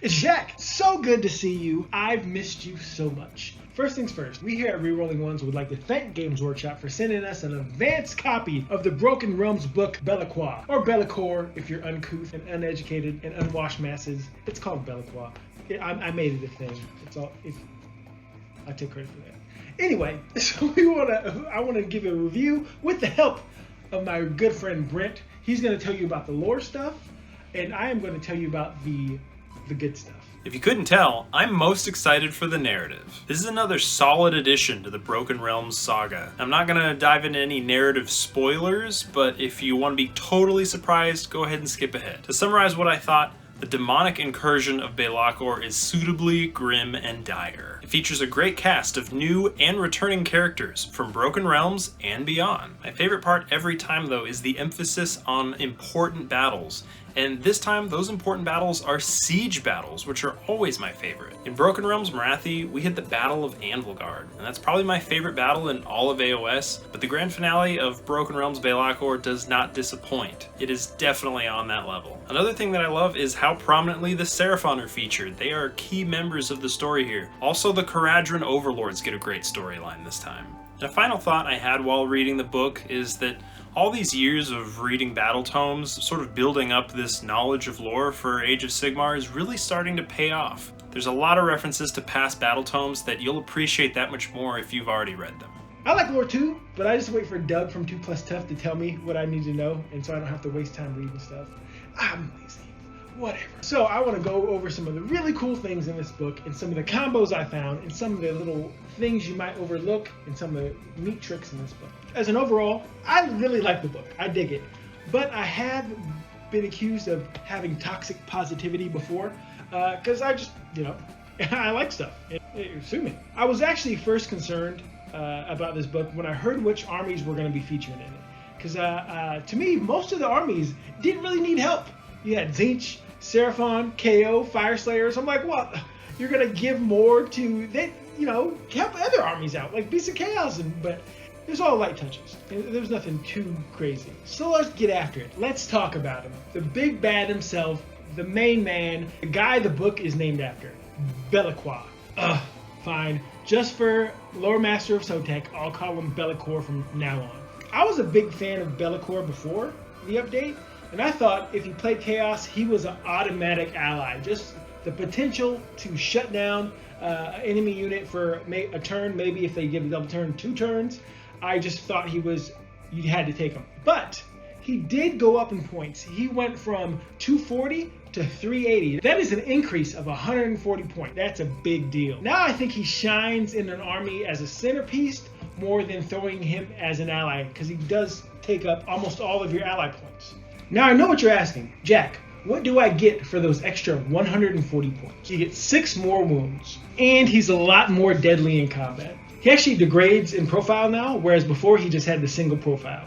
It's Jack. So good to see you. I've missed you so much. First things first, we here at Rerolling Ones would like to thank Games Workshop for sending us an advanced copy of the Broken Realms book Bellecois, or Bellecour if you're uncouth and uneducated and unwashed masses. It's called Bellecois. I made it a thing. I take credit for that. Anyway, so I want to give a review with the help of my good friend Brent. He's going to tell you about the lore stuff, and I am going to tell you about the good stuff. If you couldn't tell, I'm most excited for the narrative. This is another solid addition to the Broken Realms saga. I'm not going to dive into any narrative spoilers, but if you want to be totally surprised, go ahead and skip ahead. To summarize what I thought, the demonic incursion of Belakor is suitably grim and dire. It features a great cast of new and returning characters from Broken Realms and beyond. My favorite part every time, though, is the emphasis on important battles. And this time, those important battles are siege battles, which are always my favorite. In Broken Realms Marathi, we hit the Battle of Anvilgard, and that's probably my favorite battle in all of AOS, but the grand finale of Broken Realms Belakor does not disappoint. It is definitely on that level. Another thing that I love is how prominently the Seraphon are featured. They are key members of the story here. Also, the Caradhran overlords get a great storyline this time. And a final thought I had while reading the book is that all these years of reading Battletomes, sort of building up this knowledge of lore for Age of Sigmar, is really starting to pay off. There's a lot of references to past Battletomes that you'll appreciate that much more if you've already read them. I like lore too, but I just wait for Doug from 2 Plus Tough to tell me what I need to know, and so I don't have to waste time reading stuff. I'm lazy. Whatever. So I want to go over some of the really cool things in this book, and some of the combos I found, and some of the little things you might overlook, and some of the neat tricks in this book. As an overall, I really like the book. I dig it. But I have been accused of having toxic positivity before, because I just, I like stuff. Sue me. I was actually first concerned about this book when I heard which armies were going to be featured in it. Because to me, most of the armies didn't really need help. You had Tzeentch, Seraphon, KO, Fireslayers. I'm like, what? You're going to give more to, help other armies out, like Beasts of Chaos, but there's all light touches. There's nothing too crazy. So let's get after it. Let's talk about him. The big bad himself, the main man, the guy the book is named after, Bellecois. Fine. Just for Lore Master of Sotek, I'll call him Bellecour from now on. I was a big fan of Bellecour before the update, and I thought if he played Chaos, he was an automatic ally. Just the potential to shut down an enemy unit for a turn, maybe if they give a double turn, 2 turns. I just thought you had to take him. But he did go up in points. He went from 240 to 380. That is an increase of 140 points. That's a big deal. Now I think he shines in an army as a centerpiece more than throwing him as an ally, because he does take up almost all of your ally points. Now I know what you're asking. Jack, what do I get for those extra 140 points? You get 6 more wounds, and he's a lot more deadly in combat. He actually degrades in profile now, whereas before he just had the single profile.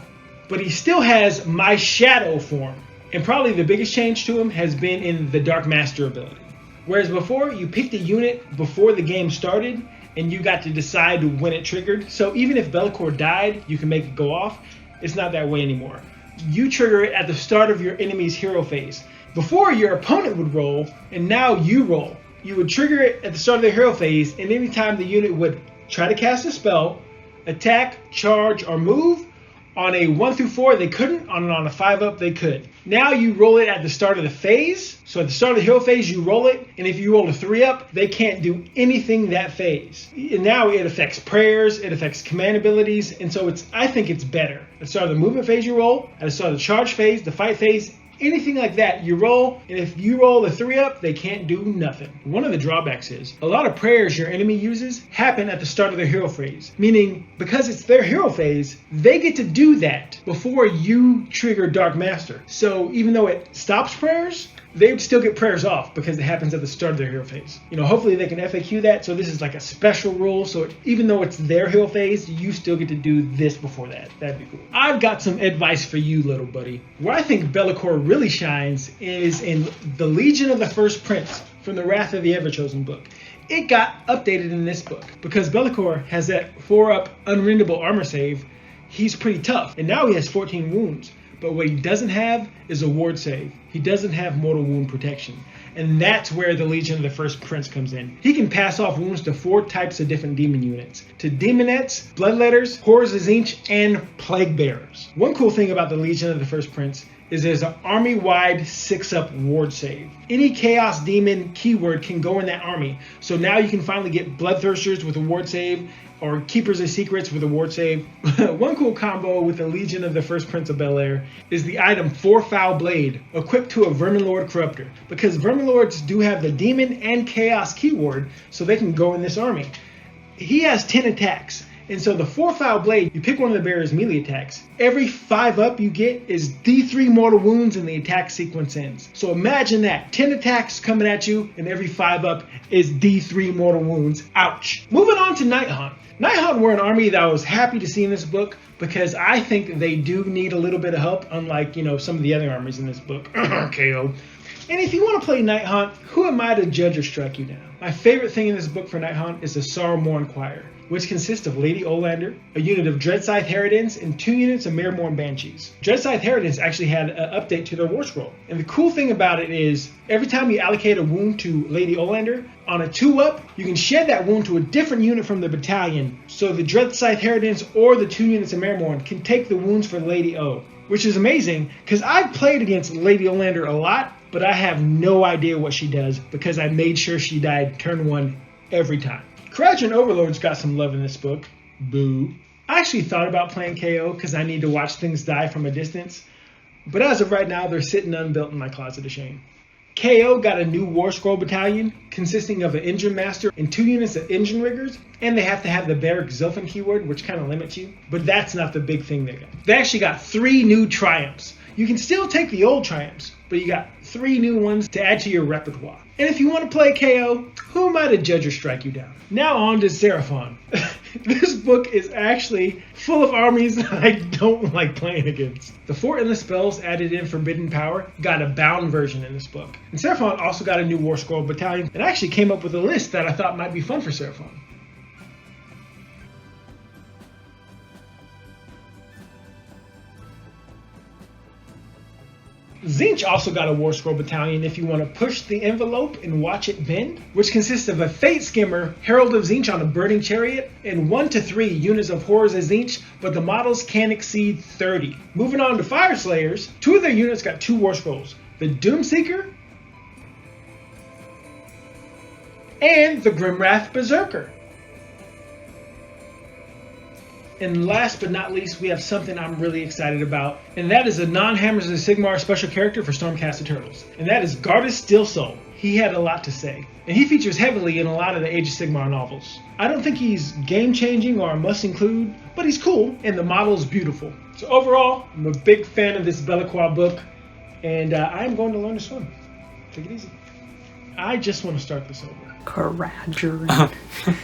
But he still has my shadow form, and probably the biggest change to him has been in the Dark Master ability. Whereas before, you picked a unit before the game started, and you got to decide when it triggered. So even if Bellecour died, you can make it go off. It's not that way anymore. You trigger it at the start of your enemy's hero phase. Before, your opponent would roll, and now you roll. You would trigger it at the start of the hero phase, and anytime the unit would try to cast a spell, attack, charge, or move, on a 1 through 4 they couldn't, on a 5-up they could. Now you roll it at the start of the phase, so at the start of the hero phase you roll it, and if you roll a 3-up, they can't do anything that phase. And now it affects prayers, it affects command abilities, and so I think it's better. At the start of the movement phase you roll, at the start of the charge phase, the fight phase, anything like that, you roll, and if you roll a 3-up, they can't do nothing. One of the drawbacks is, a lot of prayers your enemy uses happen at the start of their hero phase. Meaning, because it's their hero phase, they get to do that before you trigger Dark Master. So even though it stops prayers, they would still get prayers off because it happens at the start of their hero phase. Hopefully they can FAQ that, so this is like a special rule, so even though it's their hero phase, you still get to do this before that. That'd be cool. I've got some advice for you, little buddy. Where I think Bellecour really shines is in the Legion of the First Prince from the Wrath of the Everchosen book. It got updated in this book because Bellecour has that 4-up unrendable armor save. He's pretty tough, and now he has 14 wounds. But what he doesn't have is a ward save. He doesn't have mortal wound protection. and that's where the Legion of the First Prince comes in. He can pass off wounds to 4 types of different demon units, to Demonettes, Bloodletters, Horrors of Tzeentch, and Plague Bearers. One cool thing about the Legion of the First Prince is there's an army-wide 6-up ward save. Any Chaos Demon keyword can go in that army, so now you can finally get Bloodthirsters with a ward save, or Keepers of Secrets with a ward save. One cool combo with the Legion of the First Prince of Bel-Air is the item Four-Foul Blade, equipped to a Verminlord Corruptor, because Verminlords do have the Demon and Chaos keyword, so they can go in this army. He has 10 attacks, and so the Four-Foul Blade, you pick one of the bearer's melee attacks. Every 5-up you get is D3 mortal wounds and the attack sequence ends. So imagine that, 10 attacks coming at you, and every 5-up is D3 mortal wounds. Ouch. Moving on to Nighthaunt. Nighthaunt were an army that I was happy to see in this book because I think that they do need a little bit of help, unlike, some of the other armies in this book. KO. And if you want to play Nighthaunt, who am I to judge or strike you down? My favorite thing in this book for Nighthaunt is the Sorrowmourn Choir, which consists of Lady Olander, a unit of Dreadscythe Harridans, and 2 units of Miremorn Banshees. Dreadscythe Harridans actually had an update to their war scroll. And the cool thing about it is, every time you allocate a wound to Lady Olander, on a 2-up, you can shed that wound to a different unit from the battalion, so the Dreadscythe Harridans or the 2 units of Miremorn can take the wounds for Lady O. Which is amazing, because I've played against Lady Olander a lot, but I have no idea what she does, because I made sure she died turn 1 every time. Kharadron Overlord's got some love in this book. Boo. I actually thought about playing KO because I need to watch things die from a distance, but as of right now, they're sitting unbuilt in my closet of shame. KO got a new War Scroll battalion consisting of an Engine Master and 2 units of Engine Riggers, and they have to have the Barrack Zilfin keyword, which kind of limits you, but that's not the big thing they got. They actually got 3 new Triumphs. You can still take the old Triumphs, but you got 3 new ones to add to your repertoire. And if you want to play KO, who am I to judge or strike you down? Now on to Seraphon. This book is actually full of armies that I don't like playing against. The 4 endless spells added in Forbidden Power got a bound version in this book. And Seraphon also got a new War Scroll battalion, and I actually came up with a list that I thought might be fun for Seraphon. Tzeentch also got a War Scroll battalion if you want to push the envelope and watch it bend, which consists of a Fate Skimmer, Herald of Tzeentch on a burning chariot, and 1 to 3 units of Horrors of Tzeentch, but the models can exceed 30. Moving on to Fire Slayers, 2 of their units got 2 War Scrolls, the Doomseeker and the Grimwrath Berserker. And last but not least, we have something I'm really excited about, and that is a non-Hammers of Sigmar special character for Stormcast Turtles, and that is Gardas Steelsoul. He had a lot to say, and he features heavily in a lot of the Age of Sigmar novels. I don't think he's game-changing or a must-include, but he's cool, and the model is beautiful. So overall, I'm a big fan of this Bellecois book, and I'm going to learn to swim. Take it easy. I just want to start this over. Kharadron.